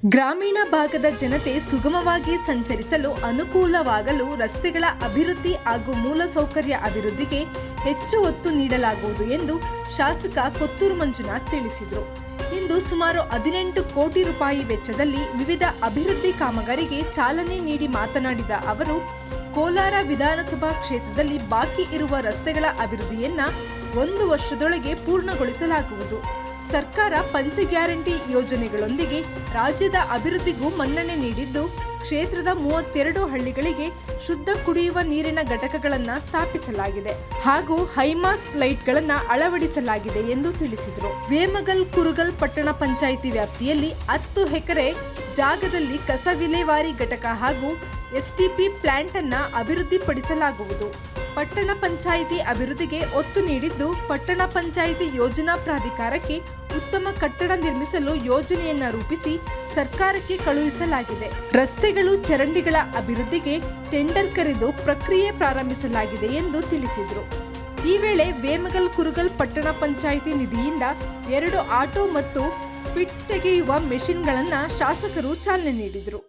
ಗ್ರಾಮೀಣ ಭಾಗದ ಜನತೆ ಸುಗಮವಾಗಿ ಸಂಚರಿಸಲು ಅನುಕೂಲವಾಗಲು ರಸ್ತೆಗಳ ಅಭಿವೃದ್ಧಿ ಹಾಗೂ ಮೂಲಸೌಕರ್ಯ ಅಭಿವೃದ್ಧಿಗೆ ಹೆಚ್ಚು ಒತ್ತು ನೀಡಲಾಗುವುದು ಎಂದು ಶಾಸಕ ಕೊತ್ತೂರು ಮಂಜುನಾಥ್ ತಿಳಿಸಿದರು. ಇಂದು ಸುಮಾರು 18 ಕೋಟಿ ರೂಪಾಯಿ ವೆಚ್ಚದಲ್ಲಿ ವಿವಿಧ ಅಭಿವೃದ್ಧಿ ಕಾಮಗಾರಿಗೆ ಚಾಲನೆ ನೀಡಿ ಮಾತನಾಡಿದ ಅವರು, ಕೋಲಾರ ವಿಧಾನಸಭಾ ಕ್ಷೇತ್ರದಲ್ಲಿ ಬಾಕಿ ಇರುವ ರಸ್ತೆಗಳ ಅಭಿವೃದ್ಧಿಯನ್ನ 1 ವರ್ಷದೊಳಗೆ ಪೂರ್ಣಗೊಳಿಸಲಾಗುವುದು. ಸರ್ಕಾರ ಪಂಚ ಗ್ಯಾರಂಟಿ ಯೋಜನೆಗಳೊಂದಿಗೆ ರಾಜ್ಯದ ಅಭಿವೃದ್ಧಿಗೂ ಮನ್ನಣೆ ನೀಡಿದ್ದು, ಕ್ಷೇತ್ರದ 32 ಹಳ್ಳಿಗಳಿಗೆ ಶುದ್ಧ ಕುಡಿಯುವ ನೀರಿನ ಘಟಕಗಳನ್ನು ಸ್ಥಾಪಿಸಲಾಗಿದೆ ಹಾಗೂ ಹೈಮಾಸ್ಟ್ ಲೈಟ್ಗಳನ್ನು ಅಳವಡಿಸಲಾಗಿದೆ ಎಂದು ತಿಳಿಸಿದರು. ವೇಮಗಲ್ ಕುರುಗಲ್ ಪಟ್ಟಣ ಪಂಚಾಯಿತಿ ವ್ಯಾಪ್ತಿಯಲ್ಲಿ 10 ಎಕರೆ ಜಾಗದಲ್ಲಿ ಕಸ ವಿಲೇವಾರಿ ಘಟಕ ಹಾಗೂ ಎಸ್ಟಿಪಿ ಪ್ಲಾಂಟ್ ಅನ್ನು ಅಭಿವೃದ್ಧಿಪಡಿಸಲಾಗುವುದು. ಪಟ್ಟಣ ಪಂಚಾಯಿತಿ ಅಭಿವೃದ್ಧಿಗೆ ಒತ್ತು ನೀಡಿದ್ದು, ಪಟ್ಟಣ ಪಂಚಾಯಿತಿ ಯೋಜನಾ ಪ್ರಾಧಿಕಾರಕ್ಕೆ ಉತ್ತಮ ಕಟ್ಟಡ ನಿರ್ಮಿಸಲು ಯೋಜನೆಯನ್ನ ರೂಪಿಸಿ ಸರ್ಕಾರಕ್ಕೆ ಕಳುಹಿಸಲಾಗಿದೆ. ರಸ್ತೆಗಳು, ಚರಂಡಿಗಳ ಅಭಿವೃದ್ಧಿಗೆ ಟೆಂಡರ್ ಕರೆದು ಪ್ರಕ್ರಿಯೆ ಪ್ರಾರಂಭಿಸಲಾಗಿದೆ ಎಂದು ತಿಳಿಸಿದರು. ಈ ವೇಳೆ ವೇಮಗಲ್ ಕುರುಗಲ್ ಪಟ್ಟಣ ಪಂಚಾಯಿತಿ ನಿಧಿಯಿಂದ 2 ಆಟೋ ಮತ್ತು ಪಿಟ್ ತೆಗೆಯುವ ಮೆಷಿನ್ಗಳನ್ನು ಶಾಸಕರು ಚಾಲನೆ ನೀಡಿದರು.